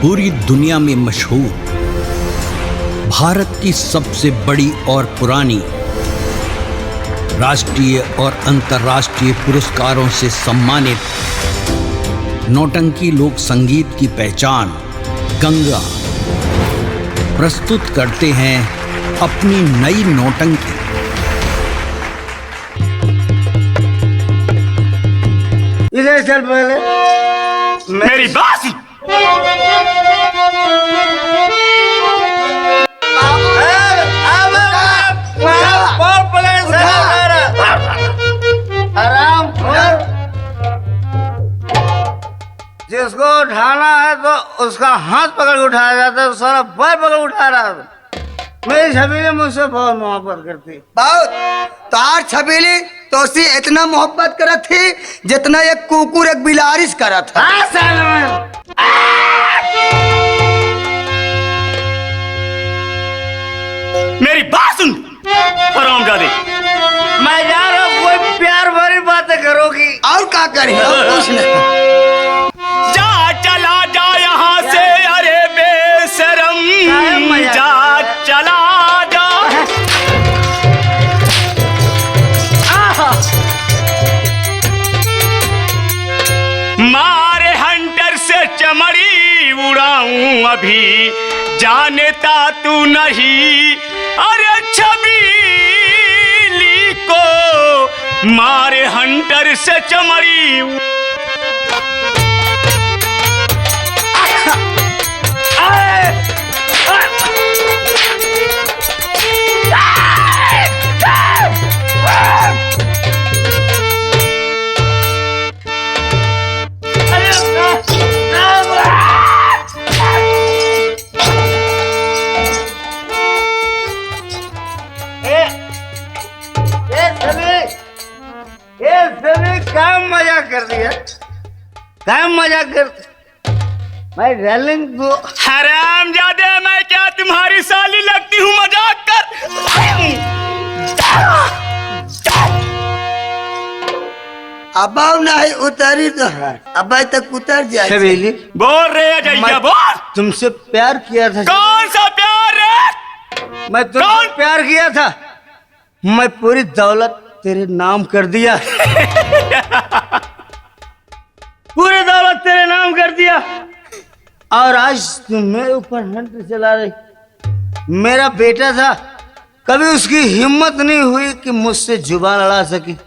पूरी दुनिया में मशहूर, भारत की सबसे बड़ी और पुरानी, राष्ट्रीय और अंतर्राष्ट्रीय पुरस्कारों से सम्मानित नौटंकी लोक संगीत की पहचान गंगा प्रस्तुत करते हैं अपनी नई नौटंकी। इधर चल पहले मेरी बात आराम कर। जिसको उठाना है तो उसका हाथ पकड़ के उठाया जाता है, सारा पैर पकड़ उठा रहा है। मेरी छबीली मुझसे बहुत मोहब्बत करती। बहुत तार छबीली तो उसी इतना मोहब्बत करत थी जितना एक कुकुर एक बिलारिश करत था। मेरी बात सुन हरामजादे, मैं जा रहा हूँ, कोई प्यार भरी बातें करोगी। और क्या करें, और कुछ नहीं। जा चला जा यहाँ से, अरे बेशरम, जा चला जा। मारे हंटर से चमड़ी उड़ाऊं अभी, जानता तू नहीं, अरे छबीली को मारे हंटर से चमड़ी। काम मजाक कर दिया, काम मजाक कर। मैं रेलिंग को हरामजादे, मैं क्या तुम्हारी साली लगती हूँ मजाक कर? अब नहीं उतरी तो है, अब तक उतर जाए। छबीली बोल रहे अजैया, बोल। तुमसे प्यार किया था। कौन सा प्यार है? मैं तुमसे प्यार किया था। मैं पूरी दौलत तेरे नाम कर दिया। पूरी दौलत तेरे नाम कर दिया, और आज तुम मेरे ऊपर हंट चला रही। मेरा बेटा था, कभी उसकी हिम्मत नहीं हुई कि मुझसे जुबान लड़ा सकी।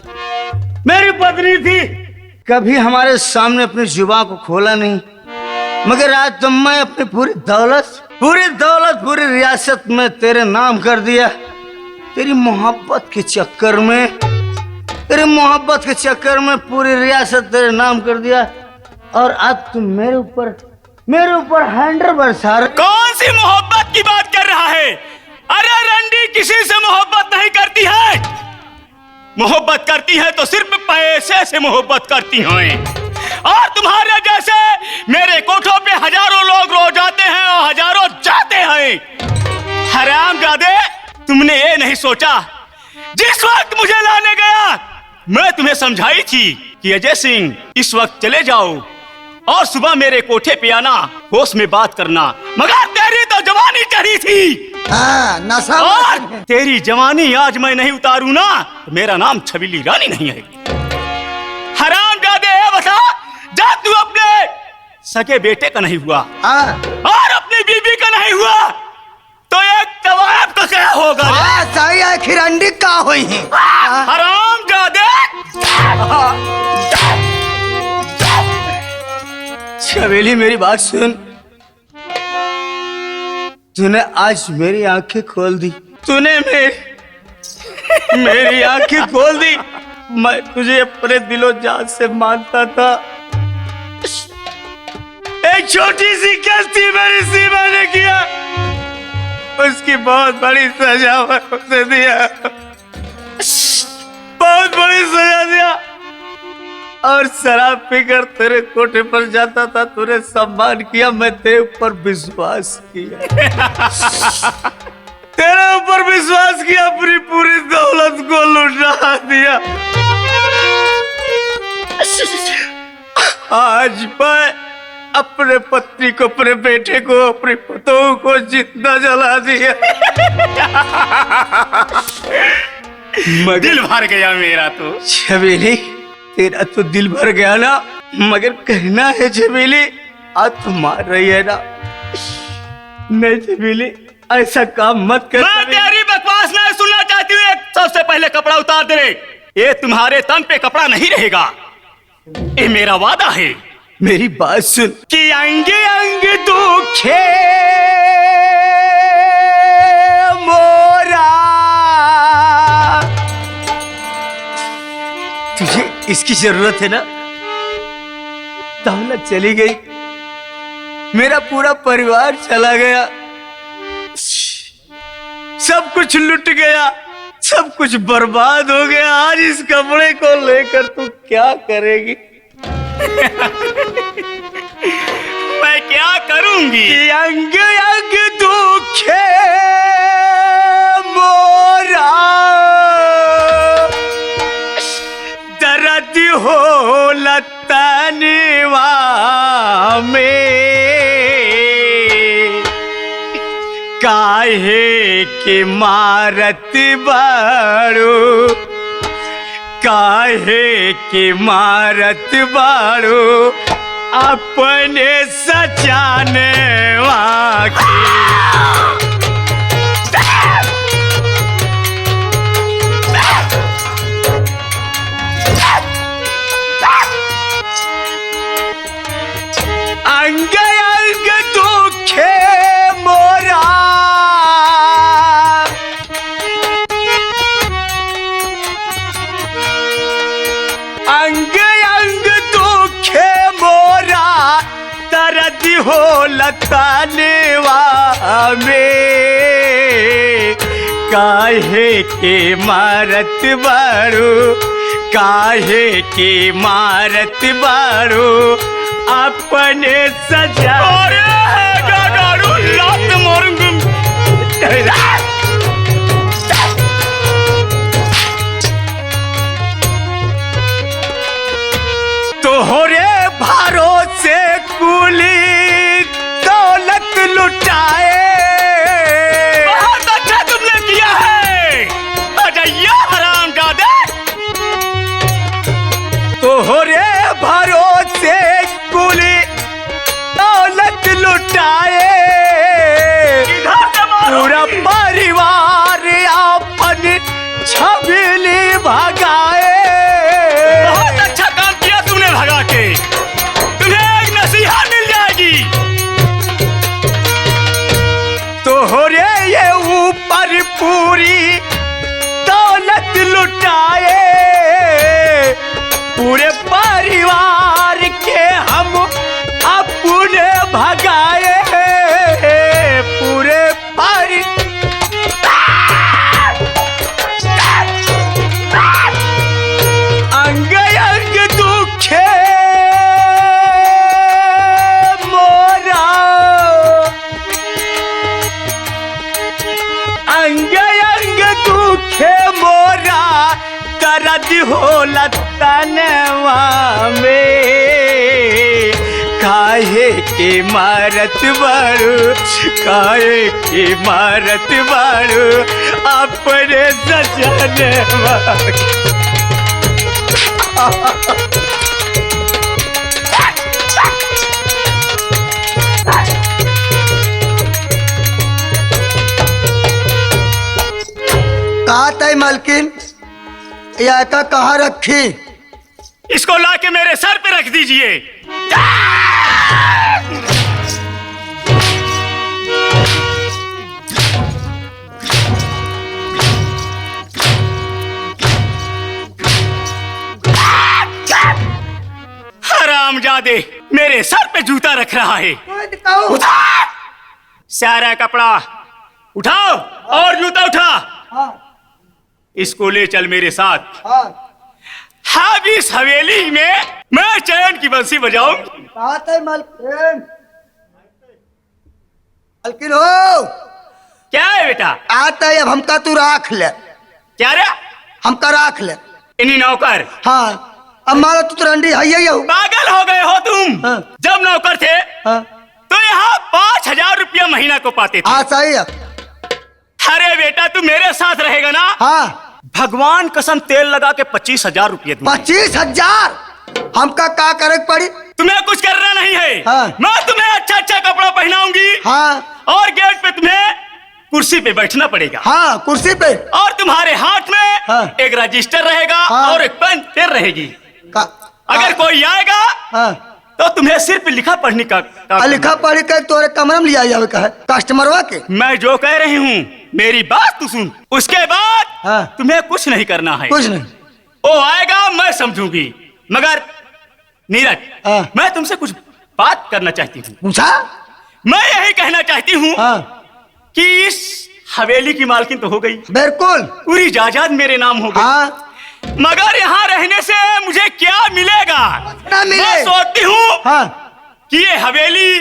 मेरी पत्नी थी, कभी हमारे सामने अपनी जुबान को खोला नहीं। मगर आज तुम मैं अपनी पूरी दौलत पूरी रियासत में तेरे नाम कर दिया। तेरी मोहब्बत के चक्कर में पूरी रियासत तेरे नाम कर दिया, और आज तुम मेरे ऊपर हैंडर बरसा रहे। कौन सी मोहब्बत की बात कर रहा है? अरे रंडी किसी से मोहब्बत नहीं करती है। मोहब्बत करती है तो सिर्फ पैसे से मोहब्बत करती हैं। और तुम्हारे जैसे मेरे कोठों पे हजारों लोग रोज आते हैं और हजारों जाते हैं। हरामजादे, तुमने ये नहीं सोचा, जिस वक्त मुझे लाने गया मैं तुम्हें समझाई थी कि अजय सिंह इस वक्त चले जाओ और सुबह मेरे कोठे पे आना, होश में बात करना। मगर तेरी तो जवानी चढ़ी थी। नशा और तेरी जवानी आज मैं नहीं उतारू ना, तो मेरा नाम छबीली रानी नहीं है। हरामजादे, बता जा, तू अपने सके बेटे का नहीं हुआ और अपनी बीबी का नहीं हुआ, तो एक तवायब का क्या होगा? सही है, खिरंडी का हुई है। हरामजादे, छबीली मेरी बात सुन। तूने आज मेरी आंखें खोल दी। तूने मेरी आंखें खोल दी। मैं तुझे अपने दिलो जान से मानता था। एक छोटी सी गलती मेरी सीमा ने किया, उसकी बहुत बड़ी सजा उसे दिया, बहुत बड़ी सजा दिया। और शराब पीकर तेरे कोठे पर जाता था, तूने सम्मान किया, मैं तेरे ऊपर विश्वास किया। तेरे ऊपर विश्वास किया, अपनी पूरी दौलत को लुटा दिया। आज अपने पत्नी को, अपने बेटे को, अपने पुतों को जिंदा जला दिया। मगर दिल भर गया मेरा तो। छबीली, तेरा तो दिल भर गया ना, मगर कहना है छबीली, आज तुम मार रही है ना। नहीं छबीली, ऐसा काम मत कर। मैं तेरी बकवास नहीं सुनना चाहती हूँ। सबसे पहले कपड़ा उतार दे। ये तुम्हारे तन पे कपड़ा नहीं रहेगा, ये मेरा वादा है। मेरी बात सुन कि अंग अंग दुखे मोरा, तुझे इसकी जरूरत है ना। दौलत चली गई, मेरा पूरा परिवार चला गया, सब कुछ लुट गया, सब कुछ बर्बाद हो गया। आज इस कपड़े को लेकर तू क्या करेगी? मैं क्या करूंगी? कि अंग अंग दुखे मोरा, दर्द हो लतनवा में, काहे के मारत बाड़ो, काहे के मारत बाड़ो अपने सचाने वाके। अंग अंग दुखे मोरा, अंग अंग दुखे मोरा, दर्द हो लतानेवा में, काहे के मारत बाड़ो, काहे के मारत बाड़ो अपने सजा। लात मारूंगा। तोहरे भरोसे कुली दौलत लुटाए, बहुत अच्छा तुमने किया है। अजैया हरामजादे। तोहरे भरोसे कुली दौलत लुटाए, पूरा परिवार अपन छबीली भगाए। बहुत अच्छा काम किया तुमने भगा के। तुम्हें एक नसीहत मिल जाएगी। तोहरे ये ऊपर पूरी दौलत लुटाए, पूरे परिवार के हम अपने भगाए, पूरे अंग अंग दुखे मोरा, अंग अंग दुखे मोरा, दर्द हो लतनवा में, काहे के मारत बाड़ो, काहे के मारत बाड़ो अपने सजनवा। कहा तय मालकिन, यह का कहाँ रखी? इसको लाके मेरे सर पे रख दीजिए। हरामजादे, मेरे सर पे जूता रख रहा है। उठाओ सारा कपड़ा उठाओ और जूता उठा। हाँ, इसको ले चल मेरे साथ। हाँ। अब इस हवेली में मैं चैन की बंसी बजाऊंगी। कहा तय मालकिन, मालकिन हो क्या है बेटा? आता है, अब हमका तू राख ले, क्या रे? हमका राख ले। इन्हीं नौकर। हाँ, अब मान लो तू तो रंडी है ही हो। पागल हो गए हो तुम। हाँ। जब नौकर थे हाँ तो यहाँ 5,000 रुपया महीना को पाते थे। हाँ सही है। अरे बेटा तू मेरे साथ रहेगा ना, हाँ भगवान कसम तेल लगा के 25,000 रुपये दूंगा। 25,000 हमका का करे पड़ी? तुम्हें कुछ करना नहीं है। हाँ। मैं तुम्हें अच्छा अच्छा कपड़ा पहनाऊंगी हाँ और गेट पे तुम्हें कुर्सी पे बैठना पड़ेगा। हाँ कुर्सी पे। और तुम्हारे हाथ में हाँ। एक रजिस्टर रहेगा हाँ। और एक पेन पेन रहेगी। अगर कोई आएगा हाँ तो तुम्हें सिर्फ लिखा पढ़ने का लिखा पढ़ी के तोरे कमरा में लिया जावे का है कस्टमरवा के। मैं जो कह रही हूँ मेरी बात तू सुन, उसके बाद हाँ। तुम्हें कुछ नहीं करना है। कुछ नहीं। वो आएगा मैं समझूंगी, मगर नीरज हाँ। मैं तुमसे कुछ बात करना चाहती हूँ। पूछा? मैं यही कहना चाहती हूँ हाँ कि इस हवेली की मालकिन तो हो गई, बिल्कुल। पूरी जायदाद मेरे नाम हो गई। हाँ मगर यहाँ रहने से मुझे क्या मिलेगा? ना मिले। मैं सोचती हूँ हाँ कि ये हवेली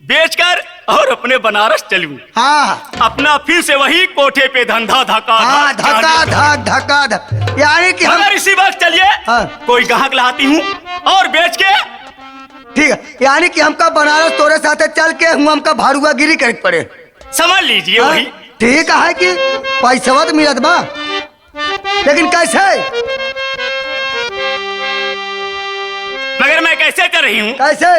बेचकर और अपने बनारस चलूं, हाँ अपना फिर से वही कोठे पे धंधा धका हाँ धक्का धक धक्का धक, यानी कि हम मगर इसी वक्त चलिए हाँ। कोई ग्राहक लाती हूँ और बेच के। ठीक है, यानी कि हमका बनारस तोरे साथे चल के हमका भाड़ुआ गिरी करे पड़े। समझ लीजिए हाँ? वही। ठीक है कि पैसा तो मिलत बा, लेकिन कैसे? मगर मैं कैसे कर रही हूँ कैसे?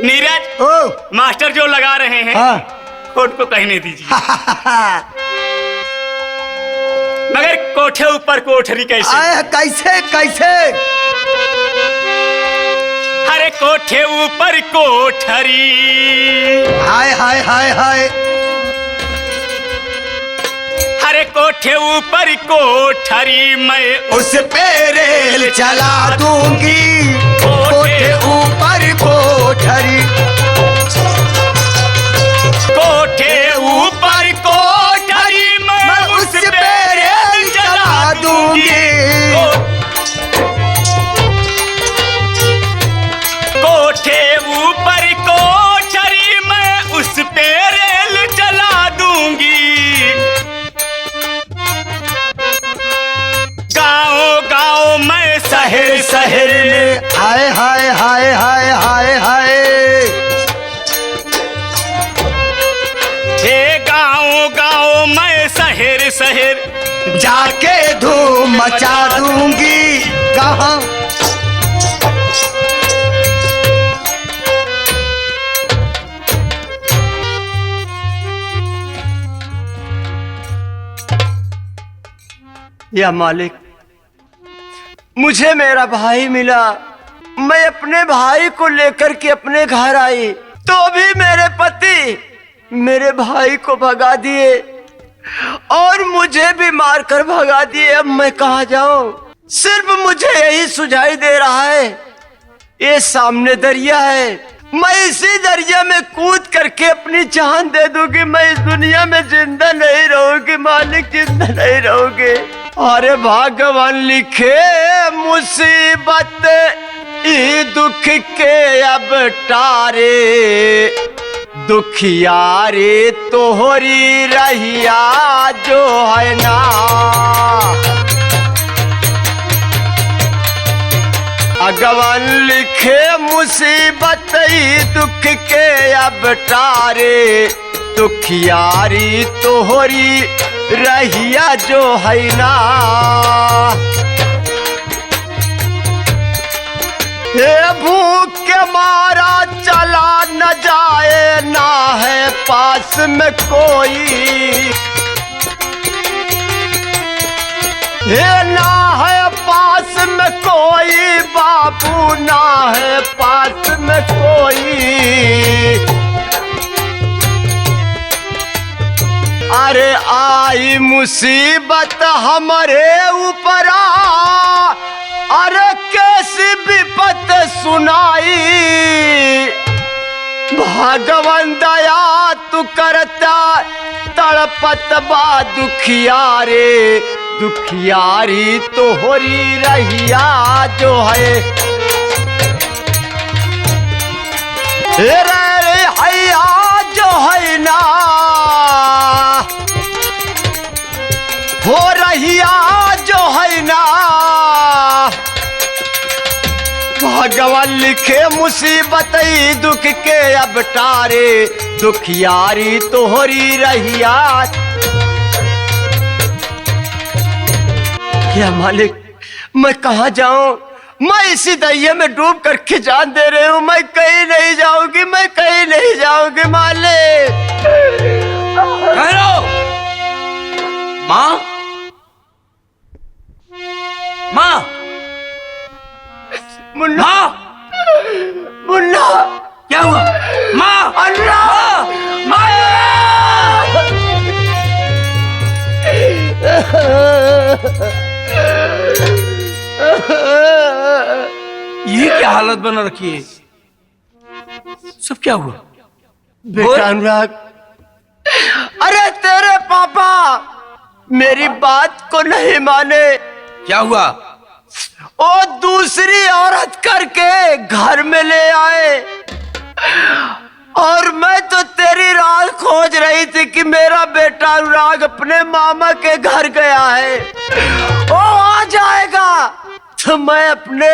नीरज, ओ मास्टर जो लगा रहे हैं हाँ कोट को कहने दीजिए। मगर कोठे ऊपर कोठरी कैसे? आए कैसे कैसे? अरे कोठे ऊपर कोठरी, हाय हाय हाय हाय। अरे कोठे ऊपर कोठरी मैं उस पे रेल चला दूंगी, कोठे ऊपर कोठरी। कोठे ऊपर कोठरी मैं उस पे रेल चला दूंगी। कोठे ऊपर कोठरी मैं उस पे रेल चला दूंगी। गाँव गाँव मैं शहर शहर में, हाय हाय हाय हाय हाय हाय। हे गाँव गाँव मैं शहर शहर जाके धूम मचा दूंगी। कहाँ? या मालिक, मुझे मेरा भाई मिला। मैं अपने भाई को लेकर के अपने घर आई तो भी मेरे पति मेरे भाई को भगा दिए और मुझे भी मारकर भगा दिए। अब मैं कहाँ जाऊं? सिर्फ मुझे यही सुझाई दे रहा है, ये सामने दरिया है, मैं इसी दरिया में कूद करके अपनी जान दे दूंगी। मैं इस दुनिया में जिंदा नहीं रहूंगी मालिक, जिंदा नहीं रहूंगी। अरे भगवान लिखे मुसीबत ई दुख के अब टारे, दुखियारे तोहरी रहिया जो है ना। भगवान लिखे मुसीबत ई दुख के अब टारे, दुखियारी तोहरी रहिया जो है ना। हे भूख के मारा चला न जाए, ना है पास में कोई। हे ना है पास में कोई बाबू, ना है पास में कोई। अरे आई मुसीबत हमारे ऊपर, अरे कैसी विपत सुनाई। भगवान दया तू करता, तड़पत बा दुखियारे, दुखियारी तोहरी रहिया जो है। रे हैया जो है ना, हो रहिया जो है भगवान लिखे मुसीबत दुख के अब टारे, दुखियारी तोहरी रहिया। क्या मालिक, मैं कहाँ जाऊं? मैं इसी दरिया में डूब करके जान दे रही हूँ। मैं कहीं नहीं जाऊंगी, मैं कहीं नहीं जाऊंगी मालिक। माँ, माँ, मुन्ना, मुन्ना, क्या हुआ? माँ, अल्लाह, ये क्या हालत बना रखी है? सब क्या हुआ? बेटा अनुराग, अरे तेरे पापा मेरी बात को नहीं माने। क्या हुआ? वो दूसरी औरत करके घर में ले आए, और मैं तो तेरी राह खोज रही थी कि मेरा बेटा अनुराग अपने मामा के घर गया है, वो आ जाएगा तो मैं अपने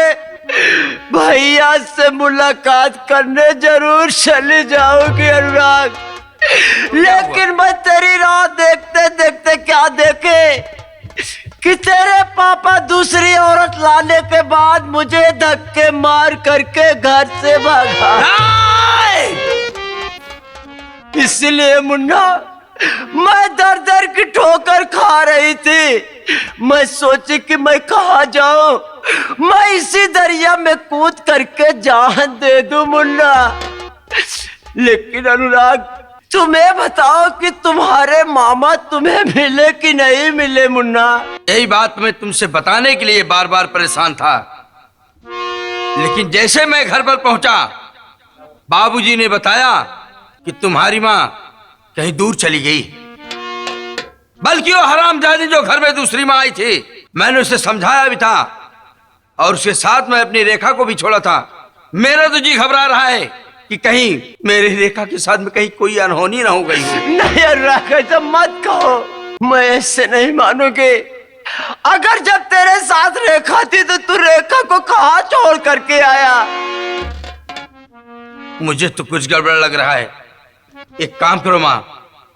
भैया से मुलाकात करने जरूर चली जाऊंगी अनुराग। लेकिन मैं तेरी राह देखते देखते क्या देखे कि तेरे पापा दूसरी औरत लाने के बाद मुझे धक्के मार करके घर से भागा। इसलिए मुन्ना, मैं दर दर की ठोकर खा रही थी। मैं सोची कि मैं कहाँ जाऊं, मैं इसी दरिया में कूद करके जान दे दूं मुन्ना। लेकिन अनुराग, तुम्हें बताओ कि तुम्हारे मामा तुम्हें मिले कि नहीं मिले मुन्ना? यही बात मैं तुमसे बताने के लिए बार बार परेशान था, लेकिन जैसे मैं घर पर पहुंचा, बाबूजी ने बताया कि तुम्हारी माँ कहीं दूर चली गई। बल्कि वो हरामजादी जो घर में दूसरी माँ आई थी, मैंने उसे समझाया भी था और उसके साथ मैं अपनी रेखा को भी छोड़ा था। मेरा तो जी घबरा रहा है कि कहीं मेरी रेखा के साथ में कहीं कोई अनहोनी ना हो गई हो। नहीं अनुराग, ऐसा मत कहो, मैं ऐसे नहीं मानूंगी। अगर जब तेरे साथ रेखा थी तो तू रेखा को कहाँ छोड़ करके आया? मुझे तो कुछ गड़बड़ लग रहा है। एक काम करो माँ,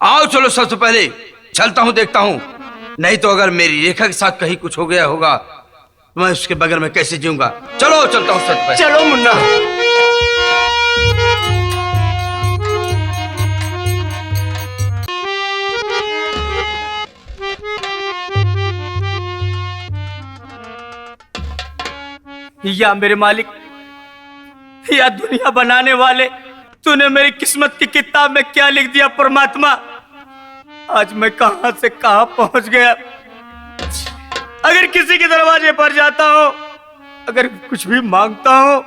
आओ चलो, सबसे पहले चलता हूँ, देखता हूँ। नहीं तो अगर मेरी रेखा के साथ कहीं कुछ हो गया होगा तो मैं उसके बगैर में कैसे जीऊंगा। चलो चलता हूँ सबसे पहले। चलो मुन्ना। या मेरे मालिक, या दुनिया बनाने वाले, तूने मेरी किस्मत की किताब में क्या लिख दिया परमात्मा? आज मैं कहां से कहां पहुंच गया। अगर किसी के दरवाजे पर जाता हूं, अगर कुछ भी मांगता हूं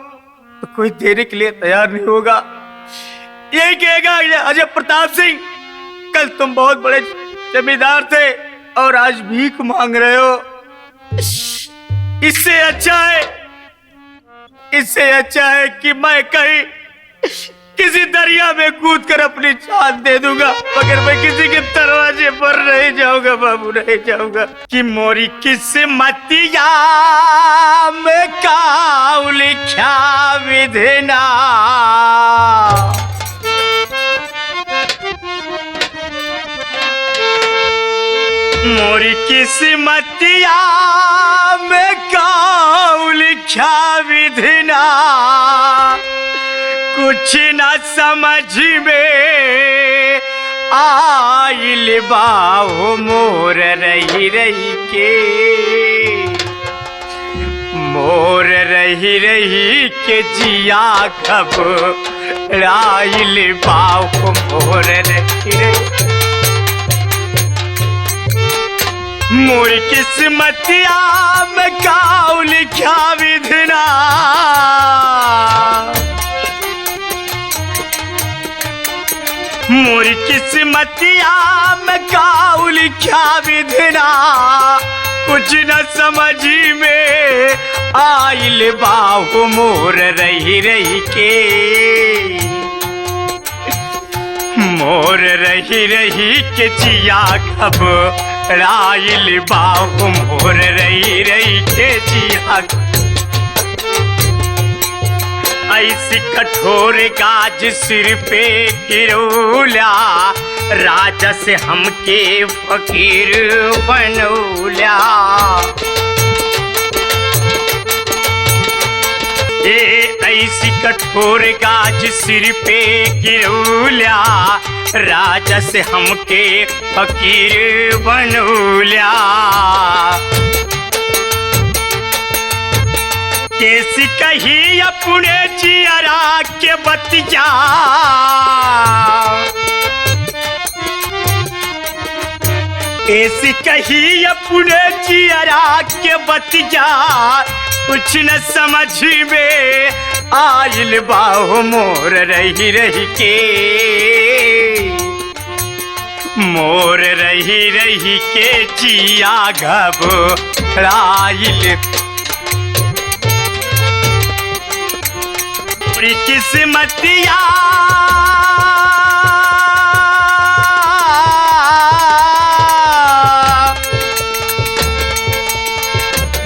तो कोई देने के लिए तैयार नहीं होगा। यही कहेगा अजय प्रताप सिंह, कल तुम बहुत बड़े जमींदार थे और आज भीख मांग रहे हो। इससे अच्छा है कि मैं कहीं किसी दरिया में कूद कर अपनी जान दे दूंगा, मगर मैं किसी के दरवाजे पर नहीं जाऊंगा बाबू, नहीं जाऊंगा। कि मोरी किस्मतिया में काऊ लिखा विधना, मोरी किस्मतिया में काऊ लिखा विधना, कुछ न समझ में आइल बाहो मोर रही रही के, मोर रही रही के जिया घबराइल बाहो मोर रही रही। मोर किस्मतिया में काऊ लिखा विधना, मोर किस्मतिया में काऊ लिखा विधना, कुछ न समझ में आइल बाहु मोर रही रही के, मोर रही रही के जिया घबराइल बाहु मोर रही रही के जिया। ऐसी कठोर गाज सिर पे गिरौला, राजा से हमके फकीर बनौला। ऐसी कठोर गाज सिर पे गिरौला, राजा से हमके फकीर बनौला। कैसी कही अपने जियरा के बतिया, कैसी कही अपने जियरा के बतिया, कुछ न समझ में आइल बाहो मोर रही रही के, मोर रही रही के जिया घबराइल। पूरी किस्मतिया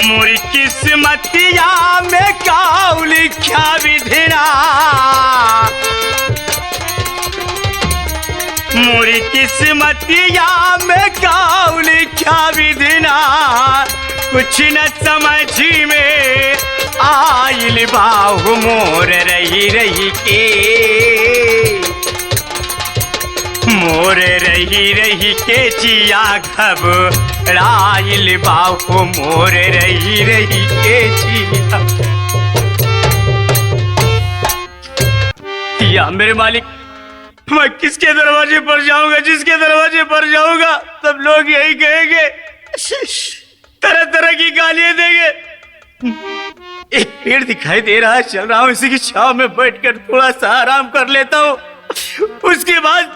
मोरी किस्मतिया में काऊ लिखा विधिना, मोरी किस्मतिया में काऊ लिखा विधिना, कुछ न समझ में आइल बाहु मोर रही रही के, मोर रही रही के जिया घबराइल बाहु मोर रही रही के जिया। या मेरे मालिक, मैं किसके दरवाजे पर जाऊंगा, जिसके दरवाजे पर जाऊंगा सब लोग यही कहेंगे, तरह तरह की गालियां देंगे। एक पेड़ दिखाई दे रहा है, चल रहा हूं, इसी की छांव में बैठकर थोड़ा सा आराम कर लेता हूं। उसके बाद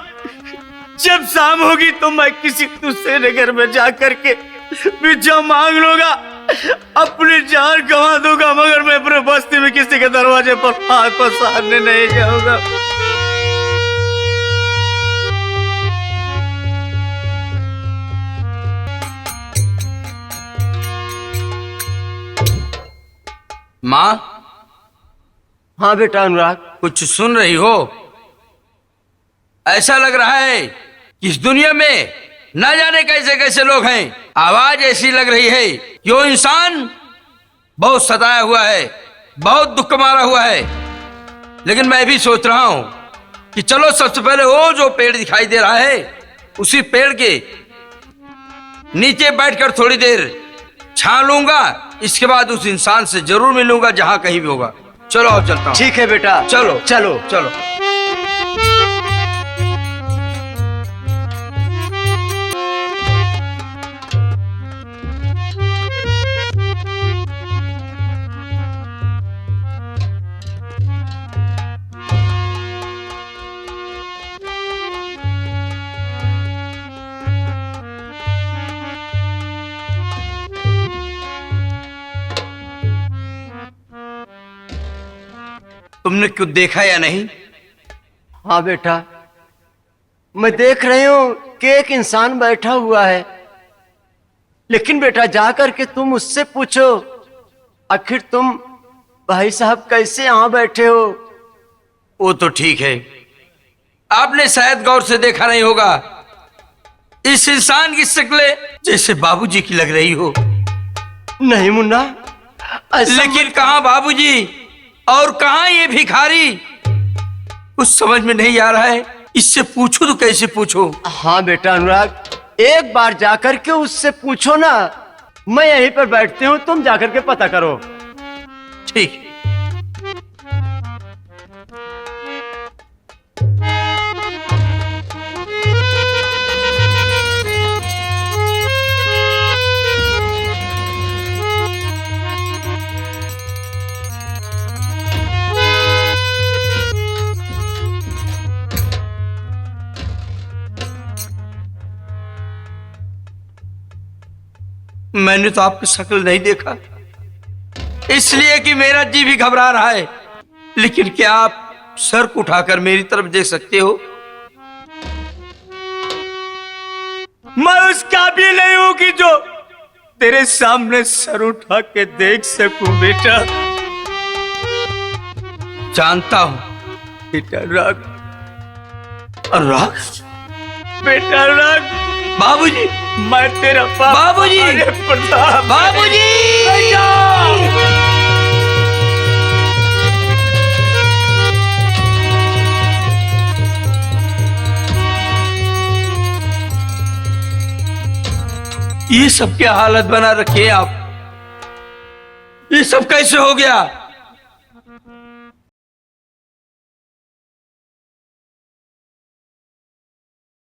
जब शाम होगी तो मैं किसी दूसरे नगर में जाकर के भिक्षा मांग लूंगा, अपनी जान गंवा दूंगा, मगर मैं अपने बस्ती में किसी के दरवाजे पर हाथ पसारने नहीं जाऊंगा। माँ, हाँ बेटा अनुराग, कुछ सुन रही हो? ऐसा लग रहा है कि इस दुनिया में न जाने कैसे कैसे लोग हैं। आवाज ऐसी लग रही है कि वो इंसान बहुत सताया हुआ है, बहुत दुख मारा हुआ है। लेकिन मैं भी सोच रहा हूं कि चलो सबसे पहले वो जो पेड़ दिखाई दे रहा है, उसी पेड़ के नीचे बैठकर थोड़ी देर छां लूंगा, इसके बाद उस इंसान से जरूर मिलूंगा जहां कहीं भी होगा। चलो अब चलता हूं। ठीक है बेटा, चलो चलो चलो। तुमने कुछ देखा या नहीं? हाँ बेटा, मैं देख रही हूं कि एक इंसान बैठा हुआ है, लेकिन बेटा जाकर के तुम उससे पूछो, आखिर तुम भाई साहब कैसे यहां बैठे हो? वो तो ठीक है, आपने शायद गौर से देखा नहीं होगा, इस इंसान की शक्ल जैसे बाबूजी की लग रही हो। नहीं मुन्ना, लेकिन कहां बाबूजी और कहां ये भिखारी, कुछ समझ में नहीं आ रहा है। इससे पूछो तो कैसे पूछो? हाँ बेटा अनुराग, एक बार जाकर के उससे पूछो ना, मैं यहीं पर बैठती हूँ, तुम जाकर के पता करो। ठीक। मैंने तो आपकी शक्ल नहीं देखा, इसलिए कि मेरा जी भी घबरा रहा है। लेकिन क्या आप सर को उठाकर मेरी तरफ देख सकते हो? मैं उस काबिल नहीं हूं कि जो तेरे सामने सर उठा के देख सकूं बेटा। जानता हूं बेटा अनुराग, अनुराग। बेटा अनुराग, बाबूजी, मैं तेरा पापा। बाबूजी, अरे प्रताप, बाबूजी। ये सब क्या हालत बना रखी है आप? ये सब कैसे हो गया?